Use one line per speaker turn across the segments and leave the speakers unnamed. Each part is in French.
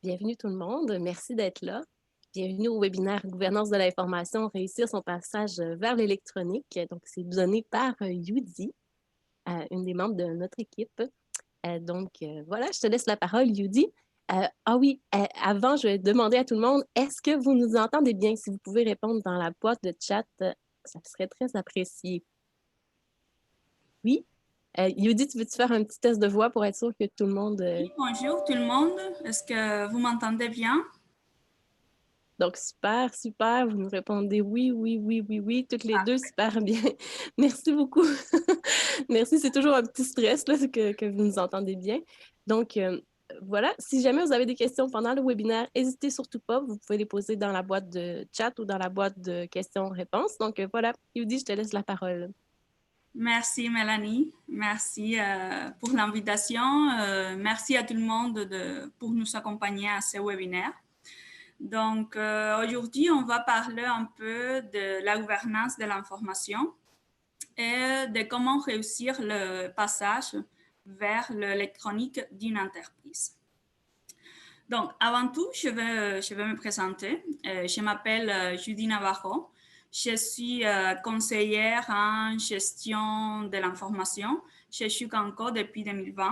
Bienvenue tout le monde, merci d'être là. Bienvenue au webinaire Gouvernance de l'information, réussir son passage vers l'électronique. Donc, c'est donné par Yudi, une des membres de notre équipe. Voilà, je te laisse la parole, Yudi. Avant, je vais demander à tout le monde, est-ce que vous nous entendez bien? Si vous pouvez répondre dans la boîte de chat, ça serait très apprécié. Oui? Yudi, tu veux-tu faire un petit test de voix pour être sûr que tout le monde...
Oui, bonjour tout le monde. Est-ce que vous m'entendez bien?
Donc, super, super. Vous nous répondez oui, oui, oui, oui, oui, toutes les deux, super bien. Merci beaucoup. Merci, c'est toujours un petit stress là, que vous nous entendez bien. Donc, voilà, si jamais vous avez des questions pendant le webinaire, n'hésitez surtout pas. Vous pouvez les poser dans la boîte de chat ou dans la boîte de questions-réponses. Donc, voilà, Yudi, je te laisse la parole.
Merci Mélanie. Merci pour l'invitation. Merci à tout le monde pour nous accompagner à ce webinaire. Donc, aujourd'hui, on va parler un peu de la gouvernance de l'information et de comment réussir le passage vers l'électronique d'une entreprise. Donc, avant tout, je vais me présenter. Je m'appelle Judy Navarro. Je suis conseillère en gestion de l'information chez Chukanko depuis 2020.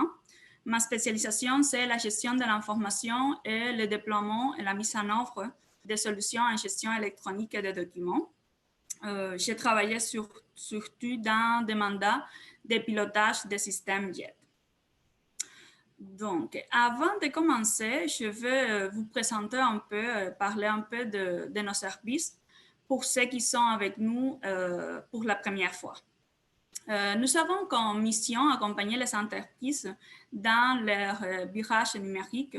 Ma spécialisation, c'est la gestion de l'information et le déploiement et la mise en œuvre des solutions en gestion électronique et des documents. J'ai travaillé surtout dans des mandats de pilotage des systèmes JET. Donc, avant de commencer, je vais vous présenter un peu, parler un peu de nos services pour ceux qui sont avec nous pour la première fois. Nous avons comme mission accompagner les entreprises dans leur virage numérique.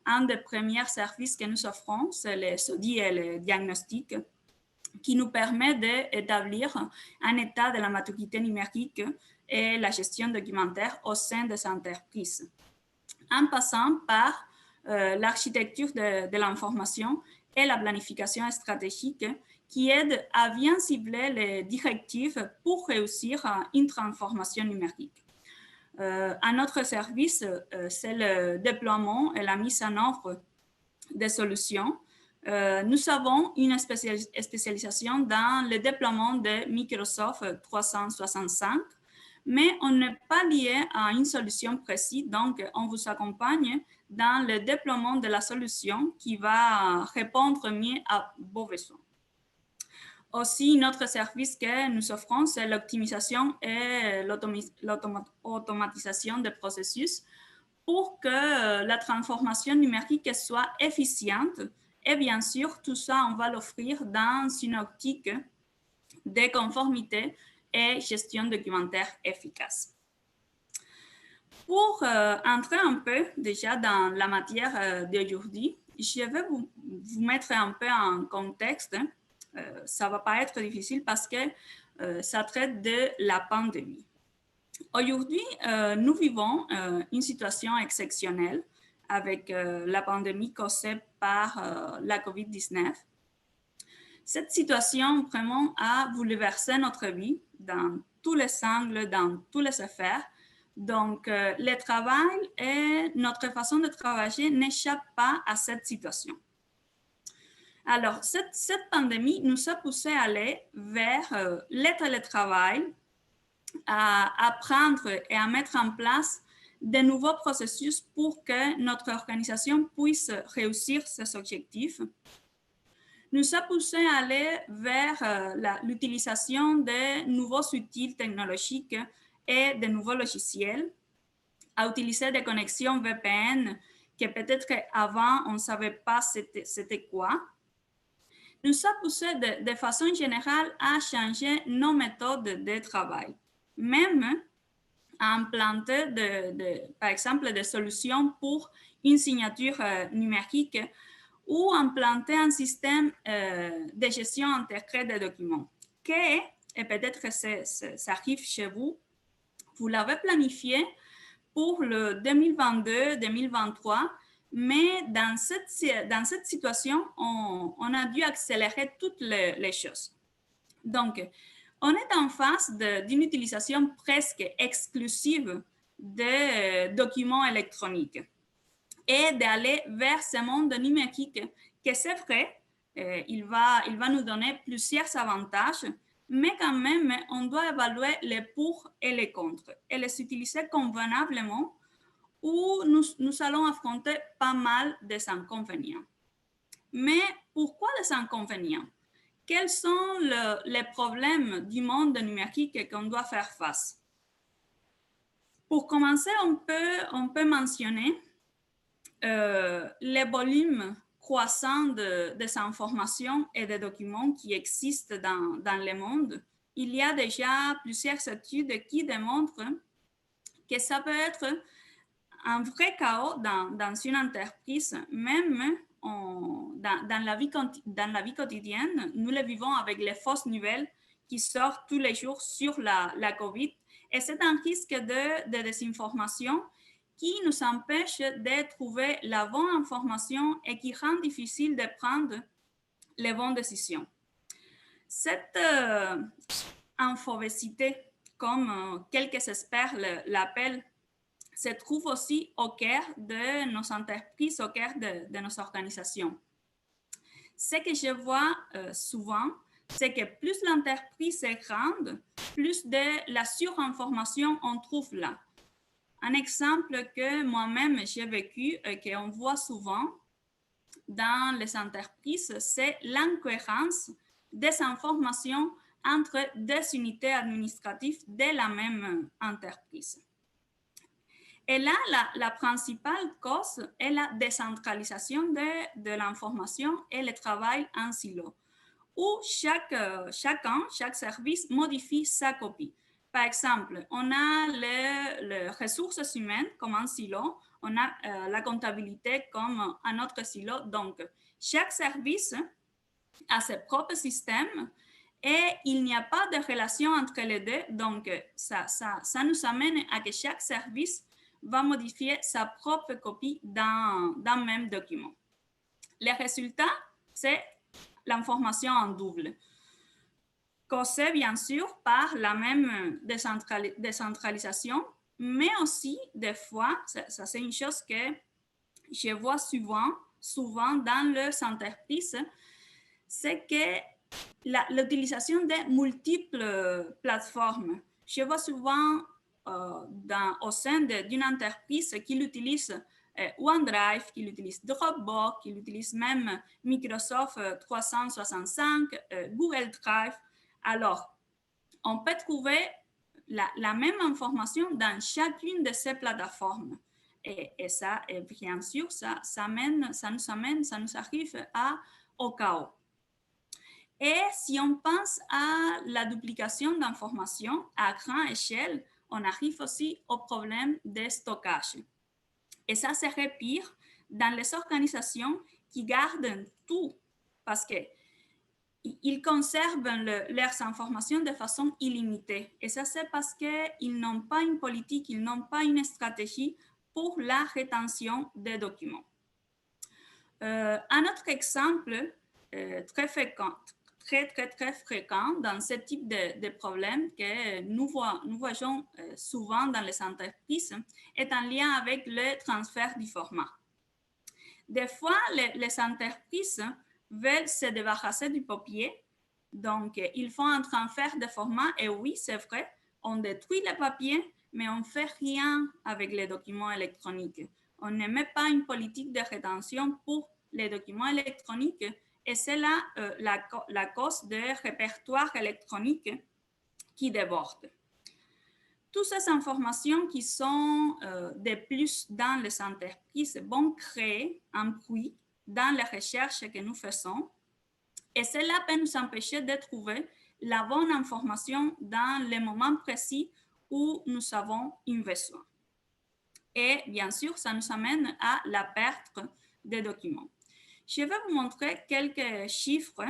Un des premiers services que nous offrons, c'est les audits et le diagnostic qui nous permet d'établir un état de la maturité numérique et la gestion documentaire au sein des entreprises, en passant par l'architecture de l'information et la planification stratégique qui aide à bien cibler les directives pour réussir une transformation numérique. Un autre service, c'est le déploiement et la mise en œuvre des solutions. Nous avons une spécialisation dans le déploiement de Microsoft 365, mais on n'est pas lié à une solution précise, donc on vous accompagne dans le déploiement de la solution qui va répondre mieux à vos besoins. Aussi, notre service que nous offrons, c'est l'optimisation et l'automatisation des processus pour que la transformation numérique soit efficiente. Et bien sûr, tout ça, on va l'offrir dans une optique de conformité et gestion documentaire efficace. Pour entrer un peu déjà dans la matière d'aujourd'hui, je vais vous mettre un peu en contexte. Ça ne va pas être difficile parce que ça traite de la pandémie. Aujourd'hui, nous vivons une situation exceptionnelle avec la pandémie causée par la COVID-19. Cette situation vraiment a bouleversé notre vie dans tous les angles, dans toutes les affaires. Donc, le travail et notre façon de travailler n'échappent pas à cette situation. Alors, cette pandémie nous a poussé à aller vers le télétravail, à apprendre et à mettre en place de nouveaux processus pour que notre organisation puisse réussir ses objectifs. Nous a poussé à aller vers l'utilisation de nouveaux outils technologiques et de nouveaux logiciels, à utiliser des connexions VPN que peut-être avant on ne savait pas c'était quoi. Nous a poussé de façon générale à changer nos méthodes de travail, même à implanter, par exemple, des solutions pour une signature numérique ou implanter un système de gestion intégrée des documents. Et peut-être que ça arrive chez vous, vous l'avez planifié pour le 2022-2023, mais dans cette situation, on a dû accélérer toutes les choses. Donc, on est en face d'une utilisation presque exclusive des documents électroniques. et d'aller vers ce monde numérique, que c'est vrai, il va nous donner plusieurs avantages, mais quand même, on doit évaluer les pour et les contre et les utiliser convenablement ou nous allons affronter pas mal des inconvénients. Mais pourquoi les inconvénients? Quels sont les problèmes du monde numérique qu'on doit faire face? Pour commencer, on peut mentionner les volumes croissants des informations et des documents qui existent dans le monde. Il y a déjà plusieurs études qui démontrent que ça peut être un vrai chaos dans une entreprise, même dans la vie quotidienne. Nous le vivons avec les fausses nouvelles qui sortent tous les jours sur la COVID. Et c'est un risque de désinformation qui nous empêche de trouver la bonne information et qui rend difficile de prendre les bonnes décisions. Cette infobésité, comme quelques experts l'appellent, se trouve aussi au cœur de nos entreprises, au cœur de nos organisations. Ce que je vois souvent, c'est que plus l'entreprise est grande, plus de la surinformation on trouve là. Un exemple que moi-même j'ai vécu et qu'on voit souvent dans les entreprises, c'est l'incohérence des informations entre des unités administratives de la même entreprise. Et là, la principale cause est la décentralisation de l'information et le travail en silo, où chaque service modifie sa copie. Par exemple, on a les ressources humaines comme un silo, on a la comptabilité comme un autre silo. Donc, chaque service a ses propres systèmes et il n'y a pas de relation entre les deux. Donc, ça nous amène à que chaque service va modifier sa propre copie dans le même document. Le résultat, c'est l'information en double, causée bien sûr par la même décentralisation, mais aussi des fois, ça c'est une chose que je vois souvent dans les entreprises, c'est que l'utilisation de multiples plateformes. Je vois souvent au sein d'une entreprise qui utilise OneDrive, qui utilise Dropbox, qui utilise même Microsoft 365, Google Drive. Alors, on peut trouver la même information dans chacune de ces plateformes. Et ça, et bien sûr, ça nous arrive au chaos. Et si on pense à la duplication d'informations à grande échelle, on arrive aussi au problème de stockage. Et ça serait pire dans les organisations qui gardent tout parce qu'ils conservent leurs informations de façon illimitée. Et ça, c'est parce qu'ils n'ont pas une politique, ils n'ont pas une stratégie pour la rétention des documents. Un autre exemple très fréquent dans ce type de problème que nous voyons souvent dans les entreprises est en lien avec le transfert du format. Des fois, les entreprises veulent se débarrasser du papier, donc ils font un transfert de format et oui, c'est vrai, on détruit le papier, mais on ne fait rien avec les documents électroniques. On ne met pas une politique de rétention pour les documents électroniques et c'est là la cause de répertoires électroniques qui débordent. Toutes ces informations qui sont de plus dans les entreprises vont créer un bruit dans les recherches que nous faisons et cela peut nous empêcher de trouver la bonne information dans le moment précis où nous avons un besoin. Et bien sûr, ça nous amène à la perte des documents. Je vais vous montrer quelques chiffres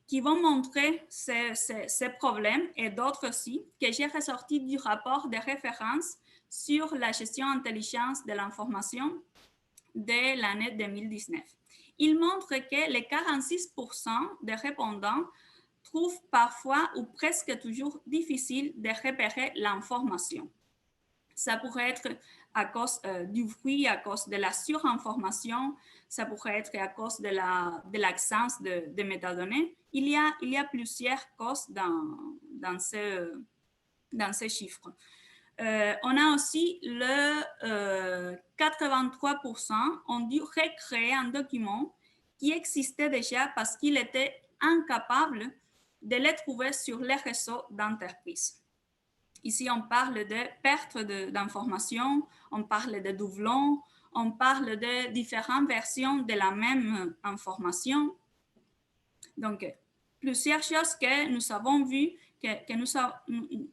qui vont montrer ces problèmes et d'autres aussi que j'ai ressortis du rapport de référence sur la gestion intelligente de l'information de l'année 2019. Il montre que les 46% des répondants trouvent parfois ou presque toujours difficile de repérer l'information. Ça pourrait être à cause du bruit, à cause de la surinformation, ça pourrait être à cause de l'absence de métadonnées. Il y a plusieurs causes dans ces chiffres. On a aussi le 83% ont dû recréer un document qui existait déjà parce qu'il était incapable de le trouver sur les réseaux d'entreprise. Ici, on parle de perte d'informations, on parle de doublons, on parle de différentes versions de la même information. Donc, plusieurs choses que nous avons vues, que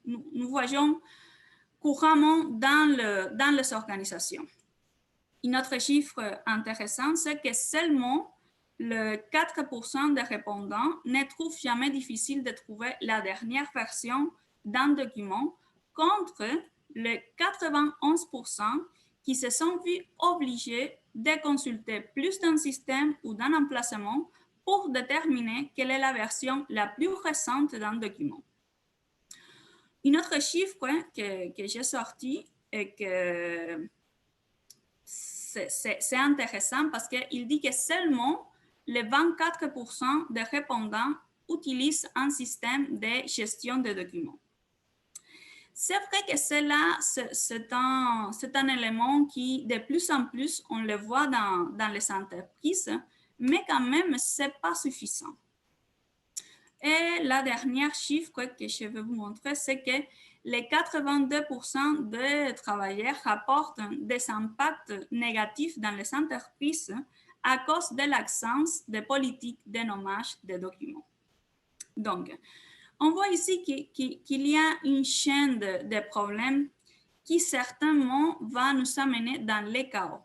nous voyons couramment dans les organisations. Un autre chiffre intéressant, c'est que seulement le 4% des répondants ne trouvent jamais difficile de trouver la dernière version d'un document contre le 91% qui se sont vus obligés de consulter plus d'un système ou d'un emplacement pour déterminer quelle est la version la plus récente d'un document. Un autre chiffre que j'ai sorti et que c'est intéressant parce qu'il dit que seulement les 24% des répondants utilisent un système de gestion de documents. C'est vrai que c'est un élément qui, de plus en plus, on le voit dans les entreprises, mais quand même, ce n'est pas suffisant. Et la dernière chiffre que je vais vous montrer, c'est que les 82% des travailleurs rapportent des impacts négatifs dans les entreprises à cause de l'absence de politiques de nommage des documents. Donc, on voit ici qu'il y a une chaîne de problèmes qui certainement va nous amener dans le chaos.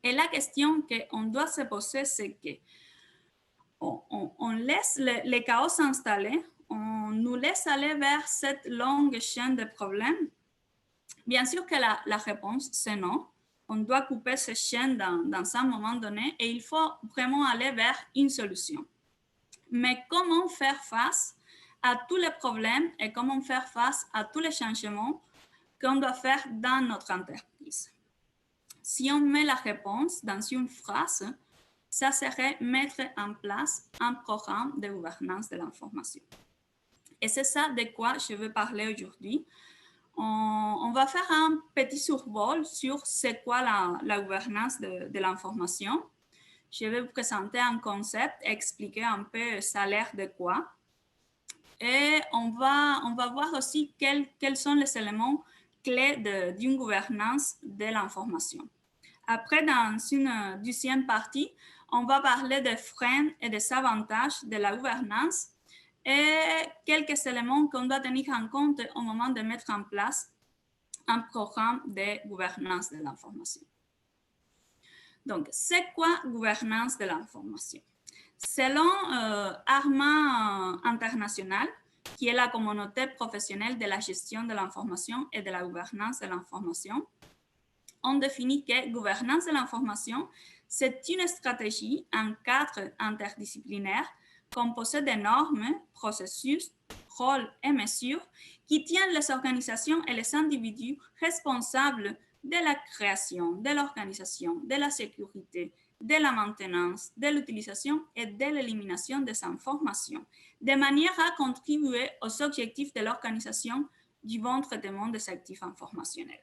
Et la question qu'on doit se poser, c'est que on laisse le chaos s'installer, on nous laisse aller vers cette longue chaîne de problèmes. Bien sûr que la réponse, c'est non. On doit couper cette chaîne dans un moment donné et il faut vraiment aller vers une solution. Mais comment faire face à tous les problèmes et comment faire face à tous les changements qu'on doit faire dans notre entreprise? Si on met la réponse dans une phrase, ça serait mettre en place un programme de gouvernance de l'information. Et c'est ça de quoi je veux parler aujourd'hui. On va faire un petit survol sur c'est quoi la gouvernance de l'information. Je vais vous présenter un concept, expliquer un peu ça a l'air de quoi. Et on va voir aussi quels sont les éléments clés d'une gouvernance de l'information. Après, dans une deuxième partie, on va parler des freins et des avantages de la gouvernance et quelques éléments qu'on doit tenir en compte au moment de mettre en place un programme de gouvernance de l'information. Donc, c'est quoi gouvernance de l'information? Selon Arma International, qui est la communauté professionnelle de la gestion de l'information et de la gouvernance de l'information, on définit que gouvernance de l'information, c'est une stratégie en cadre interdisciplinaire composée de normes, processus, rôles et mesures qui tiennent les organisations et les individus responsables de la création, de l'organisation, de la sécurité, de la maintenance, de l'utilisation et de l'élimination des informations, de manière à contribuer aux objectifs de l'organisation du bon traitement des actifs informationnels.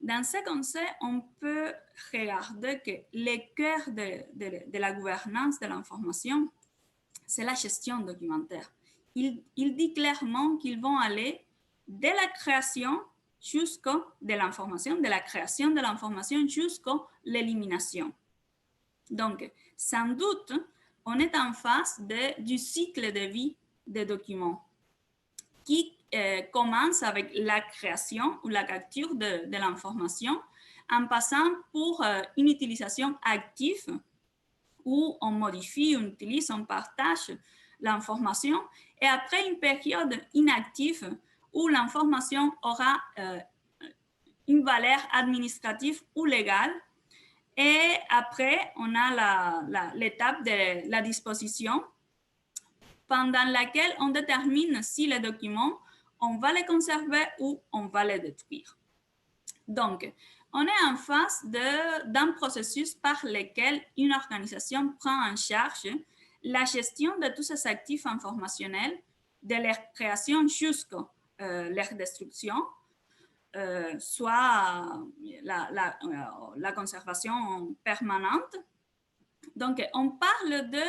Dans ce concept, on peut regarder que le cœur de la gouvernance de l'information, c'est la gestion documentaire. Il dit clairement qu'ils vont aller de la création de la création de l'information jusqu'à l'élimination. Donc, sans doute, on est en face du cycle de vie des documents qui commence avec la création ou la capture de l'information en passant pour une utilisation active où on modifie, on utilise, on partage l'information et après une période inactive où l'information aura une valeur administrative ou légale. Et après, on a l'étape de la disposition pendant laquelle on détermine si les documents on va les conserver ou on va les détruire. Donc, on est en face d'un processus par lequel une organisation prend en charge la gestion de tous ces actifs informationnels, de leur création jusqu'à leur destruction, soit la conservation permanente. Donc, on parle de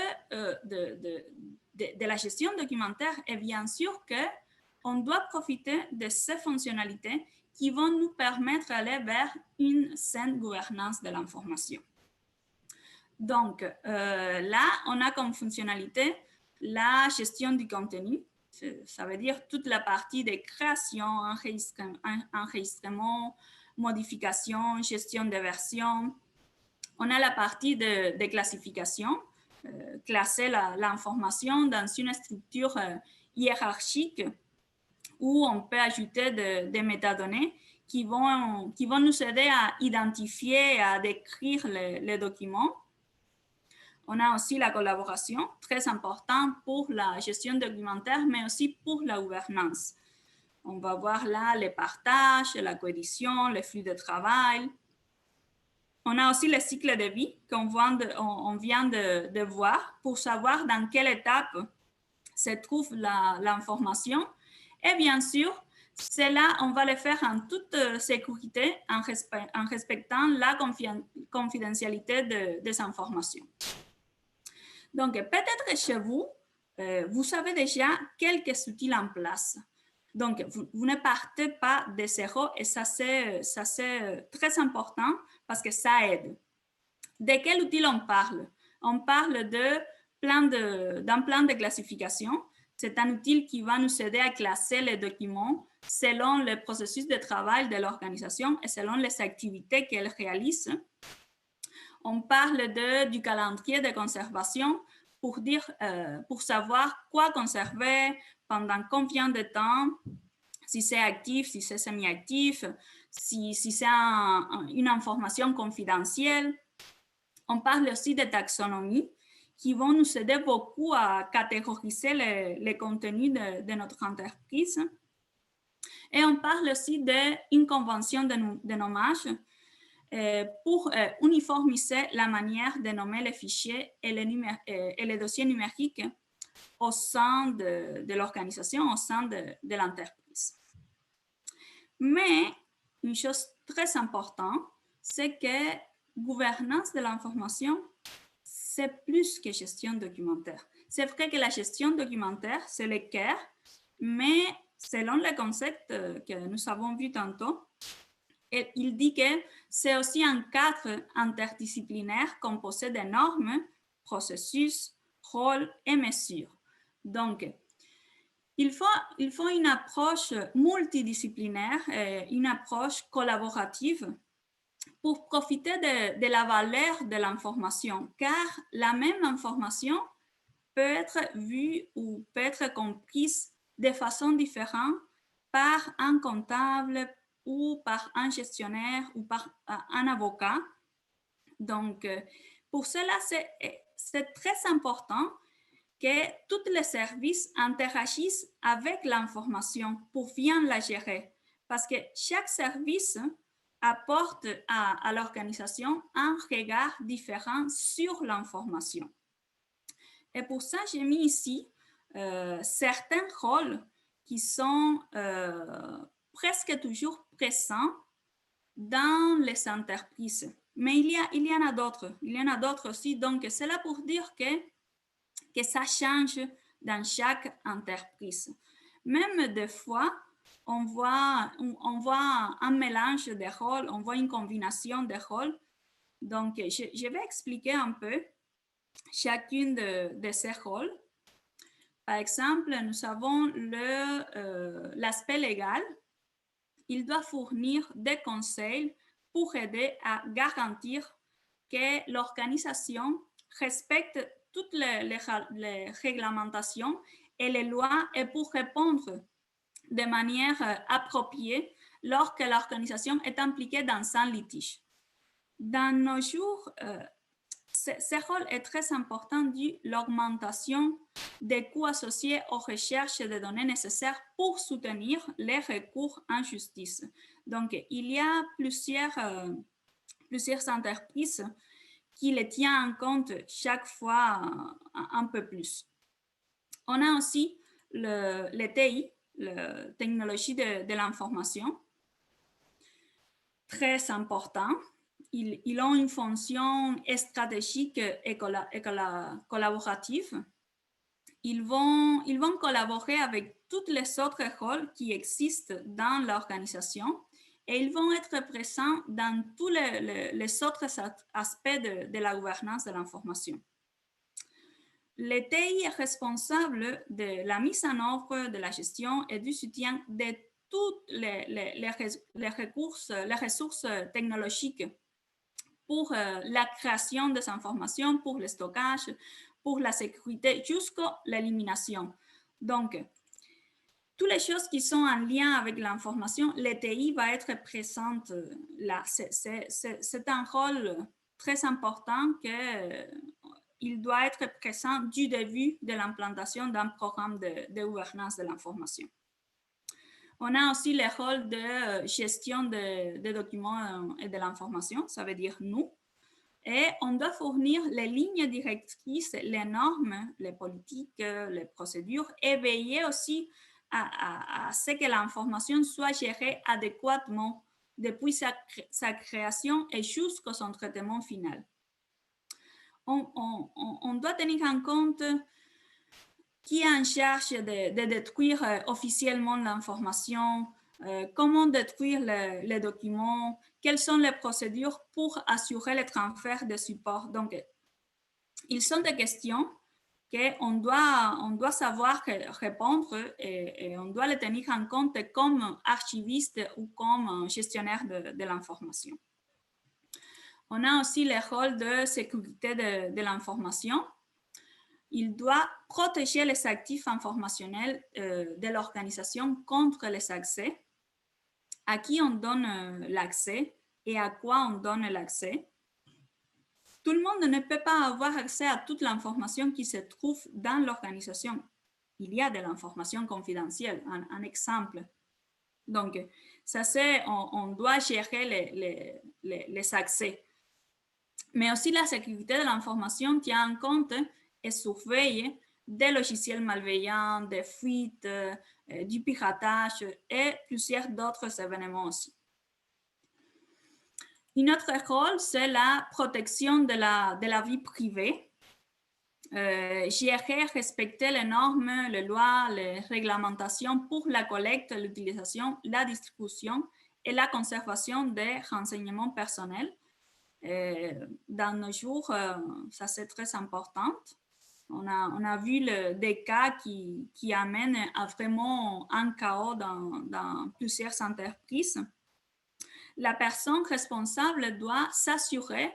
la gestion documentaire et bien sûr qu'on doit profiter de ces fonctionnalités qui vont nous permettre d'aller vers une saine gouvernance de l'information. Donc, là, on a comme fonctionnalité la gestion du contenu. Ça veut dire toute la partie de création, enregistrement, modification, gestion des versions. On a la partie de classification, classer l'information dans une structure hiérarchique où on peut ajouter des métadonnées qui vont nous aider à identifier et à décrire les documents. On a aussi la collaboration, très importante pour la gestion documentaire, mais aussi pour la gouvernance. On va voir là les partages, la coédition, les flux de travail. On a aussi le cycle de vie qu'on vient de voir pour savoir dans quelle étape se trouve l'information. Et bien sûr, cela, on va le faire en toute sécurité, en respectant la confidentialité des informations. Donc, peut-être chez vous, vous avez déjà quelques outils en place. Donc, vous ne partez pas de zéro et ça, c'est très important parce que ça aide. De quel outil on parle? On parle d'un plan de classification. C'est un outil qui va nous aider à classer les documents selon le processus de travail de l'organisation et selon les activités qu'elle réalise. On parle du calendrier de conservation pour savoir quoi conserver, pendant combien de temps, si c'est actif, si c'est semi-actif, si c'est une information confidentielle. On parle aussi de taxonomie qui vont nous aider beaucoup à catégoriser les contenus de notre entreprise. Et on parle aussi d'une convention de nommage pour uniformiser la manière de nommer les fichiers et les dossiers numériques au sein de l'organisation, au sein de l'entreprise. Mais une chose très importante, c'est que gouvernance de l'information, c'est plus que gestion documentaire. C'est vrai que la gestion documentaire, c'est le cœur, mais selon le concept que nous avons vu tantôt, il dit que c'est aussi un cadre interdisciplinaire composé de normes, processus, rôles et mesures. Donc, il faut une approche multidisciplinaire, une approche collaborative pour profiter de la valeur de l'information, car la même information peut être vue ou peut être comprise de façon différente par un comptable ou par un gestionnaire ou par un avocat. Donc, pour cela, c'est très important que tous les services interagissent avec l'information pour bien la gérer, parce que chaque service apporte à l'organisation un regard différent sur l'information. Et pour ça, j'ai mis ici certains rôles qui sont presque toujours présents dans les entreprises. Mais il y en a d'autres. Il y en a d'autres aussi. Donc, c'est là pour dire que ça change dans chaque entreprise. Même des fois, on voit un mélange de rôles, on voit une combinaison de rôles. Donc, je vais expliquer un peu chacune de ces rôles. Par exemple, nous avons l'aspect légal. Il doit fournir des conseils pour aider à garantir que l'organisation respecte toutes les réglementations et les lois et pour répondre de manière appropriée lorsque l'organisation est impliquée dans un litige. Dans nos jours, ce rôle est très important dû à l'augmentation des coûts associés aux recherches de données nécessaires pour soutenir les recours en justice. Donc, il y a plusieurs entreprises qui les tiennent en compte chaque fois un peu plus. On a aussi le TI, la technologie de l'information, très important. Ils ont une fonction stratégique et collaborative. Ils vont collaborer avec tous les autres rôles qui existent dans l'organisation et ils vont être présents dans tous les autres aspects de la gouvernance de l'information. Le TI est responsable de la mise en œuvre de la gestion et du soutien de toutes les ressources technologiques pour la création des informations, pour le stockage, pour la sécurité, jusqu'à l'élimination. Donc, toutes les choses qui sont en lien avec l'information, le TI va être présente là. C'est un rôle très important qu'il doit être présent du début de l'implantation d'un programme de gouvernance de l'information. On a aussi le rôle de gestion des documents et de l'information, ça veut dire nous. Et on doit fournir les lignes directrices, les normes, les politiques, les procédures et veiller aussi à ce que l'information soit gérée adéquatement depuis sa création et jusqu'à son traitement final. On doit tenir en compte qui est en charge de détruire officiellement l'information, comment détruire les documents, quelles sont les procédures pour assurer le transfert de support. Donc, ils sont des questions qu'on doit savoir répondre et on doit les tenir en compte comme archiviste ou comme gestionnaire de l'information. On a aussi le rôle de sécurité de l'information. Il doit protéger les actifs informationnels de l'organisation contre les accès, à qui on donne l'accès et à quoi on donne l'accès. Tout le monde ne peut pas avoir accès à toute l'information qui se trouve dans l'organisation. Il y a de l'information confidentielle, un exemple. Donc, ça c'est, on doit gérer les accès. Mais aussi la sécurité de l'information tient en compte et surveille des logiciels malveillants, des fuites, du piratage et plusieurs d'autres événements aussi. Un autre rôle, c'est la protection de la vie privée. Gérer, respecter les normes, les lois, les réglementations pour la collecte, l'utilisation, la distribution et la conservation des renseignements personnels. Dans nos jours, ça c'est très important. On a vu des cas qui amènent à vraiment un chaos dans plusieurs entreprises. La personne responsable doit s'assurer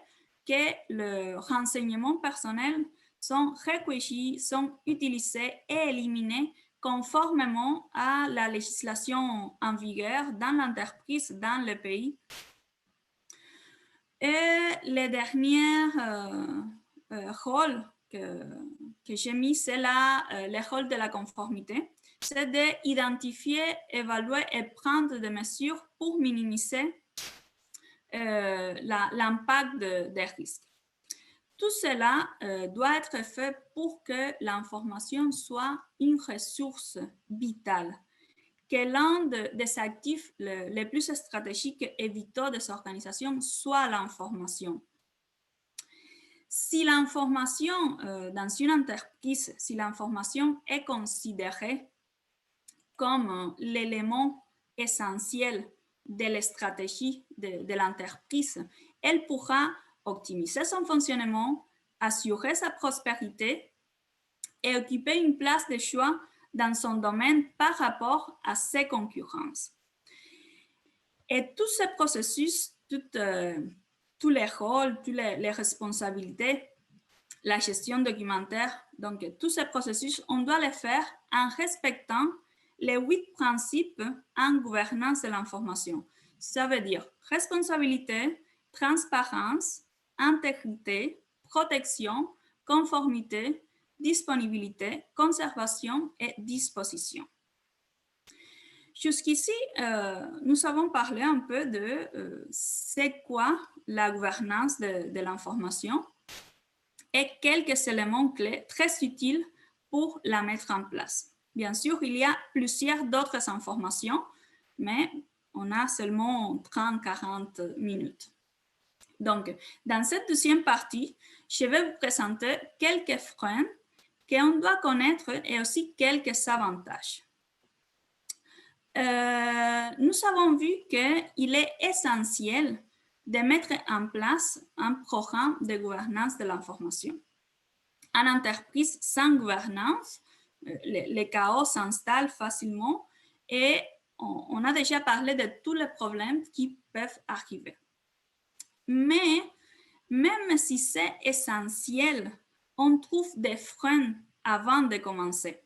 que les renseignements personnels sont recueillis, sont utilisés et éliminés conformément à la législation en vigueur dans l'entreprise, dans le pays. Et le dernier rôle que j'ai mis, c'est le rôle de la conformité. C'est d'identifier, évaluer et prendre des mesures pour minimiser l'impact des risques. Tout cela doit être fait pour que l'information soit une ressource vitale, que l'un des actifs les plus stratégiques et vitaux des organisations soit l'information. Si l'information dans une entreprise, si l'information est considérée comme l'élément essentiel de la stratégie de l'entreprise, elle pourra optimiser son fonctionnement, assurer sa prospérité et occuper une place de choix dans son domaine par rapport à ses concurrences. Et tous ces processus, tous les rôles, toutes les responsabilités, la gestion documentaire, donc tous ces processus, on doit les faire en respectant les 8 principes en gouvernance de l'information. Ça veut dire responsabilité, transparence, intégrité, protection, conformité, disponibilité, conservation et disposition. Jusqu'ici, nous avons parlé un peu de c'est quoi la gouvernance de l'information et quelques éléments clés très utiles pour la mettre en place. Bien sûr, il y a plusieurs d'autres informations, mais on a seulement 30-40 minutes. Donc, dans cette deuxième partie, je vais vous présenter quelques freins qu'on doit connaître et aussi quelques avantages. Nous avons vu qu'il est essentiel de mettre en place un programme de gouvernance de l'information. En entreprise sans gouvernance, le chaos s'installe facilement et on a déjà parlé de tous les problèmes qui peuvent arriver. Mais même si c'est essentiel, on trouve des freins avant de commencer.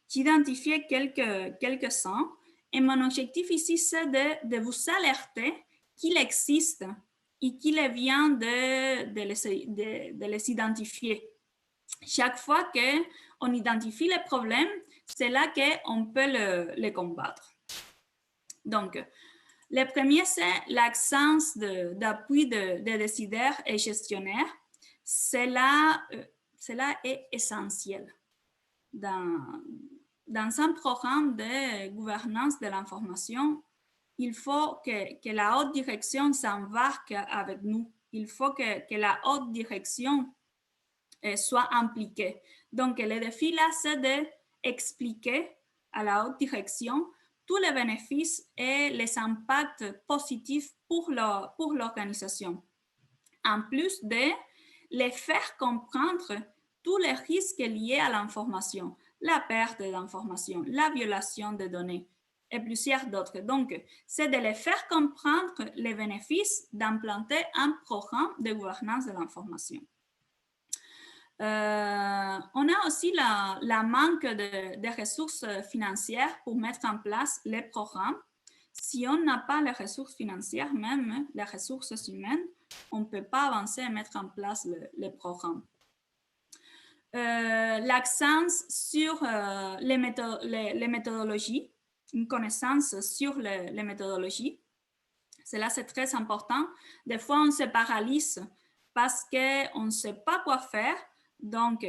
J'ai identifié quelques-uns et mon objectif ici, c'est de vous alerter qu'il existe et qu'il est bien de les identifier. Chaque fois qu'on identifie les problèmes, c'est là qu'on peut les combattre. Donc, le premier, c'est l'absence d'appui de décideurs et gestionnaires. Cela est essentiel. Dans un programme de gouvernance de l'information, il faut que la haute direction s'embarque avec nous. Il faut que la haute direction soit impliquée. Donc, le défi là, c'est d'expliquer à la haute direction tous les bénéfices et les impacts positifs pour l'organisation. En plus de les faire comprendre tous les risques liés à l'information, la perte d'information, la violation des données et plusieurs d'autres. Donc, c'est de les faire comprendre les bénéfices d'implanter un programme de gouvernance de l'information. On a aussi la manque de ressources financières pour mettre en place les programmes. Si on n'a pas les ressources financières, même les ressources humaines, on ne peut pas avancer et mettre en place les programmes. L'accent sur les méthodologies, une connaissance sur les méthodologies. Cela, c'est très important. Des fois, on se paralyse parce qu'on ne sait pas quoi faire. Donc,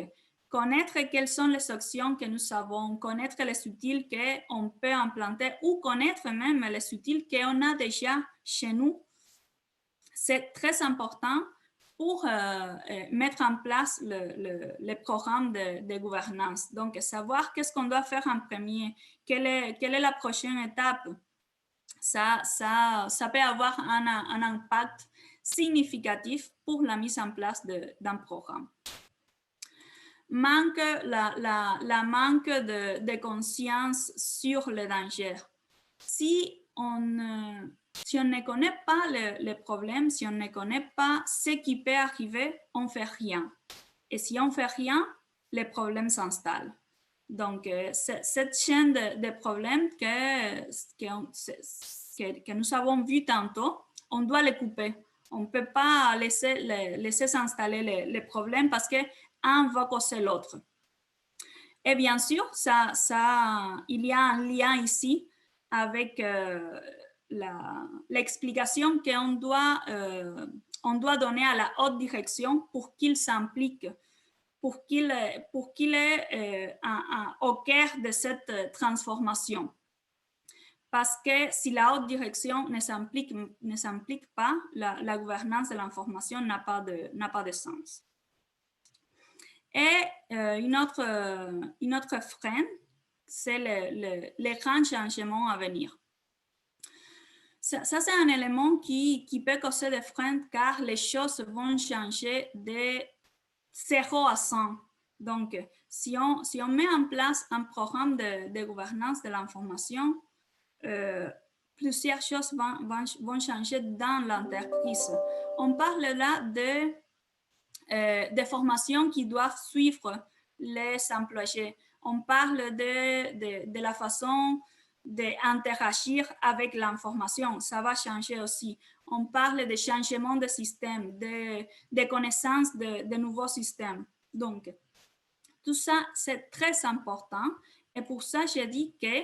connaître quelles sont les options que nous avons, connaître les outils qu'on peut implanter ou connaître même les outils qu'on a déjà chez nous, c'est très important pour mettre en place le programme de gouvernance. Donc, savoir qu'est-ce qu'on doit faire en premier, quelle est la prochaine étape, ça peut avoir un impact significatif pour la mise en place d'un programme. Manque de conscience sur les dangers. Si on ne connaît pas le problème, si on ne connaît pas ce qui peut arriver, on ne fait rien. Et si on ne fait rien, les problèmes s'installent. Donc, cette chaîne de problèmes que nous avons vu tantôt, on doit les couper. On ne peut pas laisser s'installer les problèmes parce qu'un va causer l'autre. Et bien sûr, il y a un lien ici avec l'explication qu'on doit donner à la haute direction pour qu'il s'implique, pour qu'il est au cœur de cette transformation. Parce que si la haute direction ne s'implique pas, la gouvernance de l'information n'a pas de sens. Et une autre frein, c'est les grands changements à venir. Ça c'est un élément qui peut causer des freins car les choses vont changer de 0 à 100. Donc, si on met en place un programme de gouvernance de l'information, plusieurs choses vont changer dans l'entreprise. On parle là de formations qui doivent suivre les employés. On parle de la façon d'interagir avec l'information. Ça va changer aussi. On parle de changement de système, de connaissance de nouveaux systèmes. Donc, tout ça, c'est très important. Et pour ça, j'ai dit que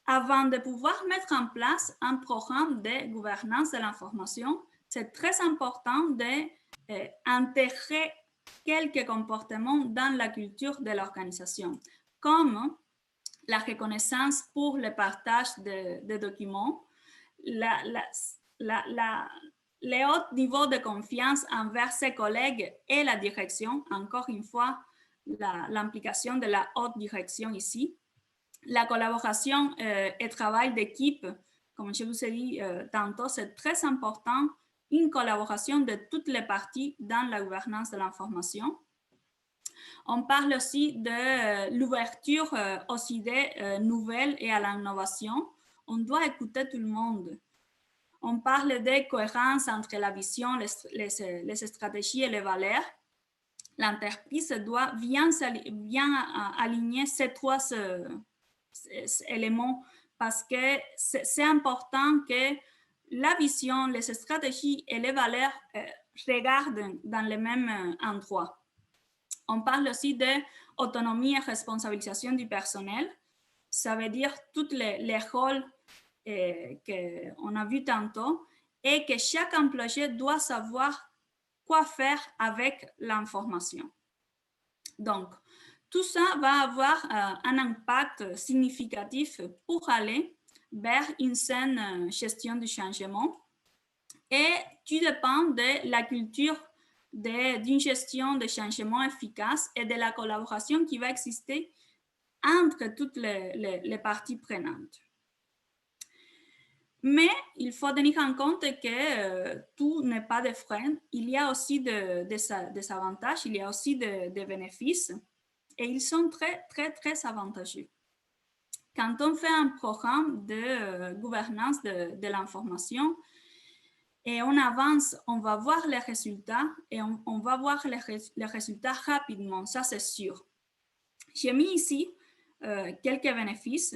avant de pouvoir mettre en place un programme de gouvernance de l'information, c'est très important d'intégrer quelques comportements dans la culture de l'organisation, comme la reconnaissance pour le partage de documents, le haut niveau de confiance envers ses collègues et la direction, encore une fois, l'implication de la haute direction ici, la collaboration et travail d'équipe, comme je vous ai dit tantôt, c'est très important, une collaboration de toutes les parties dans la gouvernance de l'information. On parle aussi de l'ouverture aux idées nouvelles et à l'innovation. On doit écouter tout le monde. On parle de cohérence entre la vision, les stratégies et les valeurs. L'entreprise doit bien aligner ces trois éléments parce que c'est important que la vision, les stratégies et les valeurs regardent dans le même endroit. On parle aussi d'autonomie et responsabilisation du personnel. Ça veut dire tous les rôles qu'on a vus tantôt et que chaque employé doit savoir quoi faire avec l'information. Donc, tout ça va avoir un impact significatif pour aller vers une saine gestion du changement. Et tout dépend de la culture d'une gestion de changement efficace et de la collaboration qui va exister entre toutes les parties prenantes. Mais il faut tenir en compte que tout n'est pas de frein. Il y a aussi des avantages, il y a aussi des bénéfices et ils sont très, très, très avantageux. Quand on fait un programme de gouvernance de l'information et on avance, on va voir les résultats et on va voir les résultats rapidement, ça c'est sûr. J'ai mis ici quelques bénéfices.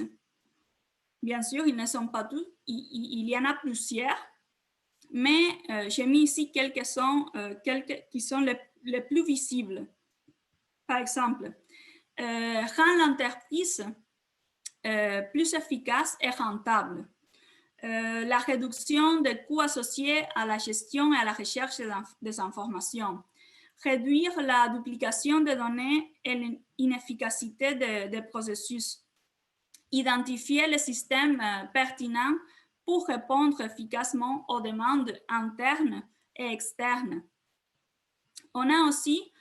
Bien sûr, ils ne sont pas tous, il y en a plusieurs, mais j'ai mis ici quelques qui sont les plus visibles. Par exemple, rend l'entreprise plus efficace et rentable. La réduction des coûts associés à la gestion et à la recherche des informations. Réduire la duplication des données et l'inefficacité des processus. Identifier les systèmes pertinents pour répondre efficacement aux demandes internes et externes. On a aussi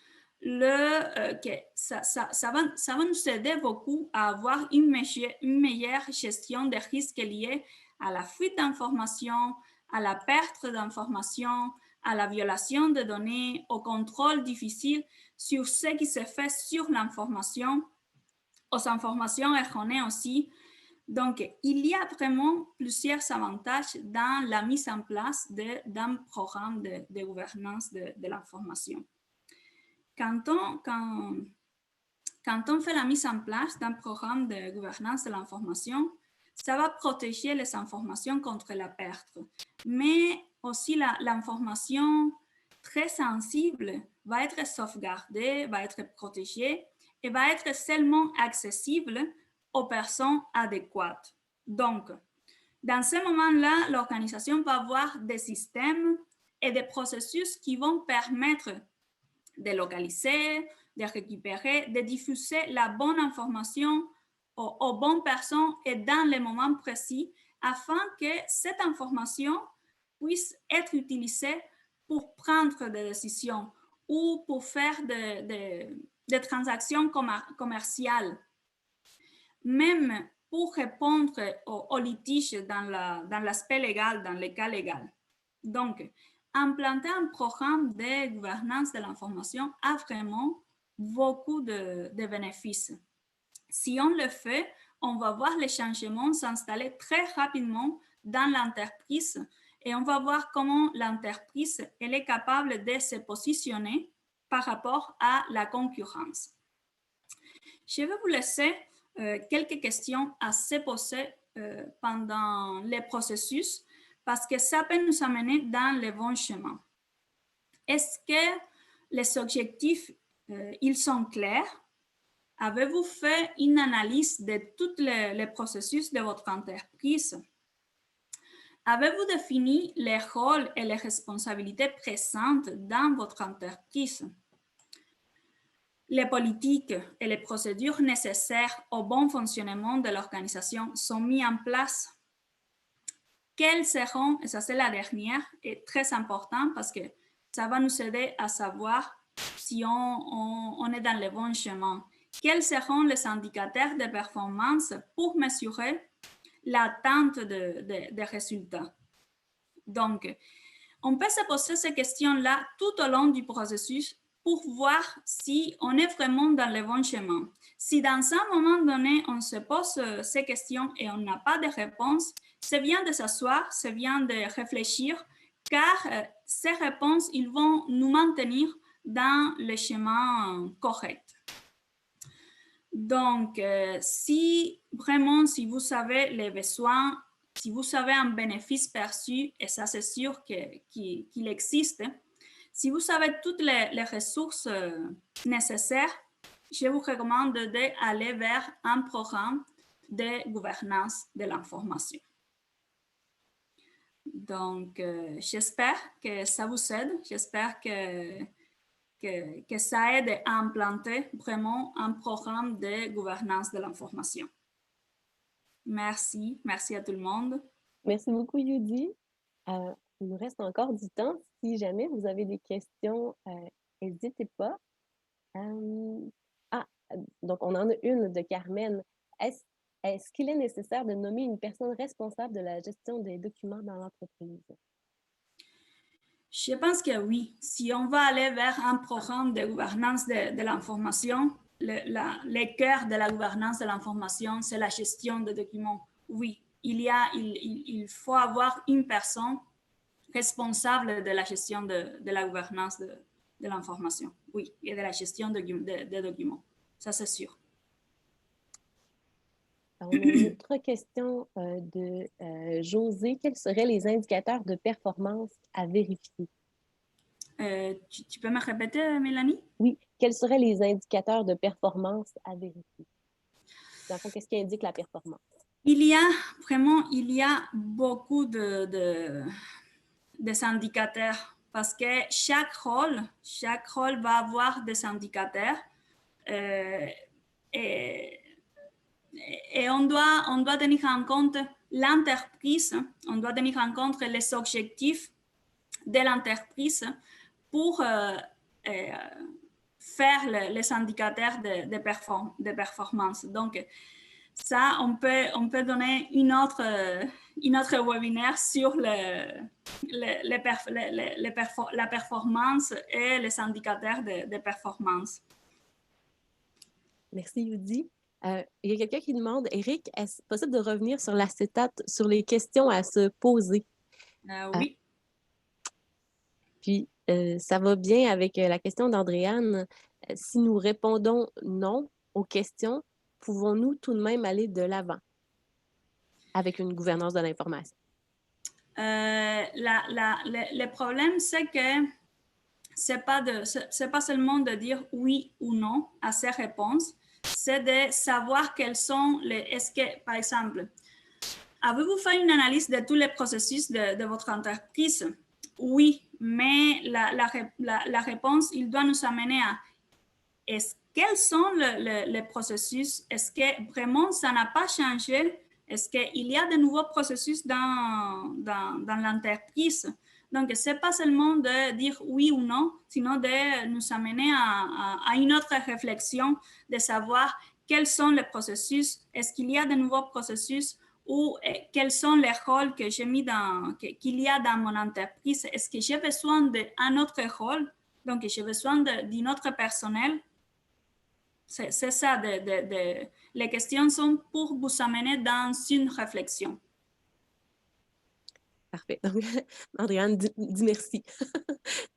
que ça va nous aider beaucoup à avoir une meilleure gestion des risques liés à la fuite d'informations, à la perte d'informations, à la violation de données, au contrôle difficile sur ce qui se fait sur l'information, aux informations erronées aussi. Donc, il y a vraiment plusieurs avantages dans la mise en place d'un programme de gouvernance de l'information. Quand on fait la mise en place d'un programme de gouvernance de l'information, ça va protéger les informations contre la perte, mais aussi l'information très sensible va être sauvegardée, va être protégée et va être seulement accessible aux personnes adéquates. Donc, dans ce moment-là, l'organisation va avoir des systèmes et des processus qui vont permettre de localiser, de récupérer, de diffuser la bonne information aux bonnes personnes et dans les moments précis afin que cette information puisse être utilisée pour prendre des décisions ou pour faire des transactions commerciales, même pour répondre aux litiges dans l'aspect légal, dans le cas légal. Donc, implanter un programme de gouvernance de l'information a vraiment beaucoup de bénéfices. Si on le fait, on va voir les changements s'installer très rapidement dans l'entreprise et on va voir comment l'entreprise est capable de se positionner par rapport à la concurrence. Je vais vous laisser quelques questions à se poser pendant les processus parce que ça peut nous amener dans le bon chemin. Est-ce que les objectifs, ils sont clairs? Avez-vous fait une analyse de tous les processus de votre entreprise? Avez-vous défini les rôles et les responsabilités présentes dans votre entreprise? Les politiques et les procédures nécessaires au bon fonctionnement de l'organisation sont mises en place. Quelles seront, et ça c'est la dernière, et très important parce que ça va nous aider à savoir si on est dans le bon chemin. Quels seront les indicateurs de performance pour mesurer l'atteinte des résultats? Donc, on peut se poser ces questions-là tout au long du processus pour voir si on est vraiment dans le bon chemin. Si dans un moment donné, on se pose ces questions et on n'a pas de réponse, c'est bien de s'asseoir, c'est bien de réfléchir, car ces réponses, ils vont nous maintenir dans le chemin correct. Donc, si vous savez les besoins, si vous savez un bénéfice perçu, et ça c'est sûr qu'il existe, si vous savez toutes les ressources nécessaires, je vous recommande d'aller vers un programme de gouvernance de l'information. Donc, j'espère que ça vous aide, j'espère que ça aide à implanter vraiment un programme de gouvernance de l'information. Merci à tout le monde.
Merci beaucoup, Yudi. Il nous reste encore du temps. Si jamais vous avez des questions, n'hésitez pas. Donc on en a une de Carmen. Est-ce qu'il est nécessaire de nommer une personne responsable de la gestion des documents dans l'entreprise?
Je pense que oui. Si on va aller vers un programme de gouvernance de l'information, le cœur de la gouvernance de l'information, c'est la gestion des documents. Oui, il faut avoir une personne responsable de la gestion de la gouvernance de l'information. Oui, et de la gestion des documents. Ça, c'est sûr.
On a une autre question de José. Quels seraient les indicateurs de performance à vérifier?
Tu peux me répéter, Mélanie?
Oui. Quels seraient les indicateurs de performance à vérifier? Dans le fond, qu'est-ce qui indique la performance?
Il y a beaucoup des indicateurs parce que chaque rôle va avoir des indicateurs et on doit tenir en compte l'entreprise, on doit tenir en compte les objectifs de l'entreprise pour faire les indicateurs de performance. Donc, ça, on peut donner une autre webinaire sur la performance et les indicateurs de performance.
Merci, Yudi. Il y a quelqu'un qui demande, Eric, est-ce possible de revenir sur l'acétate, sur les questions à se poser?
Oui.
Puis, ça va bien avec la question d'Andréane. Si nous répondons non aux questions, pouvons-nous tout de même aller de l'avant avec une gouvernance de l'information?
Le problème, c'est que c'est pas seulement de dire oui ou non à ces réponses, c'est de savoir quels sont est-ce que, par exemple, avez-vous fait une analyse de tous les processus de votre entreprise? Oui, mais la réponse, il doit nous amener à quels sont les processus? Est-ce que vraiment ça n'a pas changé? Est-ce qu'il y a de nouveaux processus dans l'entreprise? Donc, ce n'est pas seulement de dire oui ou non, sinon de nous amener à une autre réflexion, de savoir quels sont les processus, est-ce qu'il y a de nouveaux processus ou quels sont les rôles que j'ai mis qu'il y a dans mon entreprise. Est-ce que j'ai besoin d'un autre rôle? Donc, j'ai besoin d'un autre personnel. C'est ça, les questions sont pour vous amener dans une réflexion.
Parfait. Donc, Andréane, dis merci.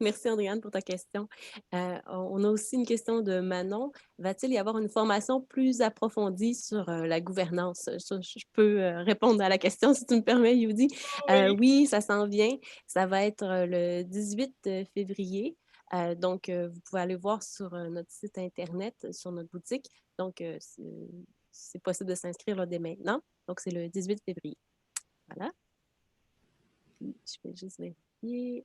Merci, Andréane, pour ta question. On a aussi une question de Manon. Va-t-il y avoir une formation plus approfondie sur la gouvernance? Je peux répondre à la question si tu me permets, Yudi.
Oui.
Oui, ça s'en vient. Ça va être le 18 février. Donc, vous pouvez aller voir sur notre site Internet, sur notre boutique. Donc, c'est possible de s'inscrire là, dès maintenant. Donc, c'est le 18 février. Voilà. Je vais juste vérifier.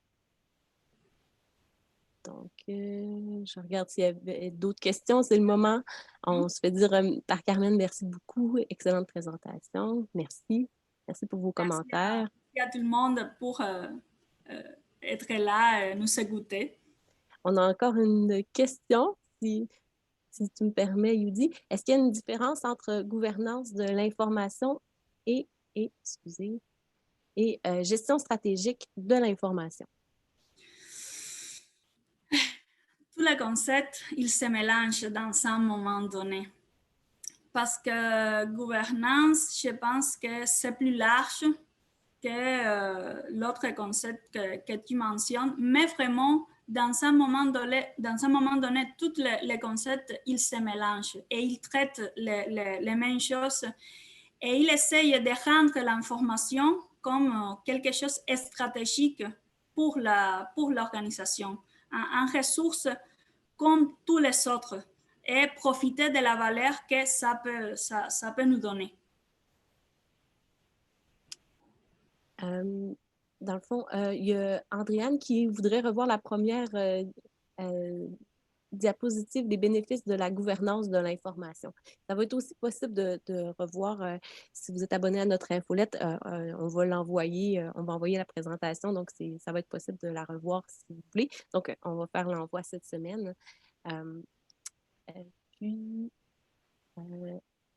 Donc, je regarde s'il y avait d'autres questions. C'est le moment. On se fait dire par Carmen, merci beaucoup. Excellente présentation. Merci. Merci pour vos commentaires.
Merci à tout le monde pour euh, être là et nous écouter.
On a encore une question, si tu me permets, Yudi. Est-ce qu'il y a une différence entre gouvernance de l'information excusez, et gestion stratégique de l'information?
Tous les concepts, ils se mélangent dans un moment donné. Parce que gouvernance, je pense que c'est plus large que l'autre concept que tu mentionnes, mais vraiment, dans un moment donné tous les concepts, ils se mélangent et ils traitent les mêmes choses et ils essayent de rendre l'information comme quelque chose de stratégique pour l'organisation, une ressource comme tous les autres et profiter de la valeur que ça peut nous donner.
Dans le fond, il y a Andréane qui voudrait revoir la première diapositive des bénéfices de la gouvernance de l'information. Ça va être aussi possible de revoir, si vous êtes abonné à notre infolette, on va l'envoyer, on va envoyer la présentation, donc ça va être possible de la revoir si vous voulez. Donc, on va faire l'envoi cette semaine. Puis,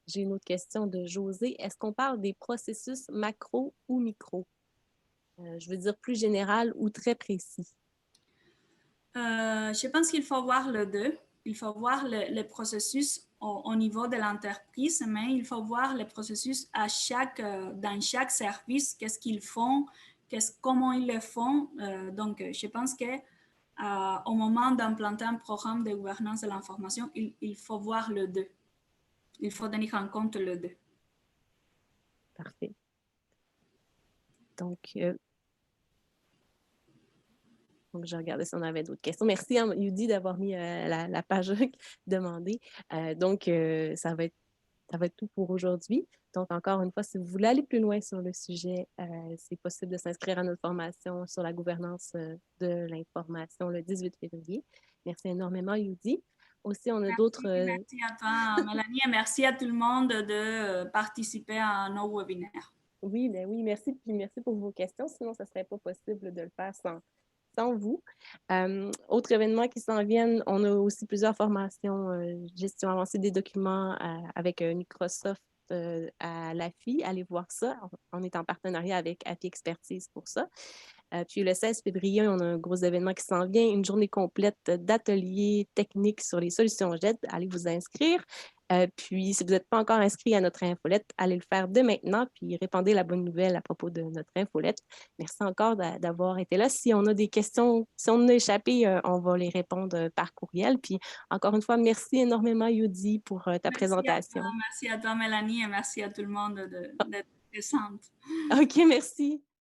j'ai une autre question de José. Est-ce qu'on parle des processus macro ou micro? Je veux dire plus général ou très précis?
Je pense qu'il faut voir les deux. Il faut voir le processus au niveau de l'entreprise, mais il faut voir le processus dans chaque service, qu'est-ce qu'ils font, comment ils le font. Donc, je pense qu'au moment d'implanter un programme de gouvernance de l'information, il faut voir les deux. Il faut tenir en compte les deux.
Parfait. Donc, je regardais si on avait d'autres questions. Merci, Yudi, d'avoir mis la page demandée. Donc, ça va être tout pour aujourd'hui. Donc, encore une fois, si vous voulez aller plus loin sur le sujet, c'est possible de s'inscrire à notre formation sur la gouvernance de l'information le 18 février. Merci énormément, Yudi. Aussi, on a d'autres...
Merci à toi, Mélanie, et merci à tout le monde de participer à nos webinaires.
Oui, ben oui, merci. Puis merci pour vos questions. Sinon, ça ne serait pas possible de le faire sans vous. Autre événement qui s'en viennent, on a aussi plusieurs formations, gestion avancée des documents avec Microsoft à l'AFI. Allez voir ça. On est en partenariat avec AFI Expertise pour ça. Puis le 16 février, on a un gros événement qui s'en vient, une journée complète d'ateliers techniques sur les solutions JET. Allez vous inscrire. Puis, si vous n'êtes pas encore inscrit à notre infolette, allez le faire dès maintenant, puis répandez la bonne nouvelle à propos de notre infolette. Merci encore d'avoir été là. Si on a des questions, si on a échappé, on va les répondre par courriel. Puis, encore une fois, merci énormément, Yudi, pour ta présentation.
Merci à toi, Mélanie, et merci à tout le monde d'être présente.
OK, merci.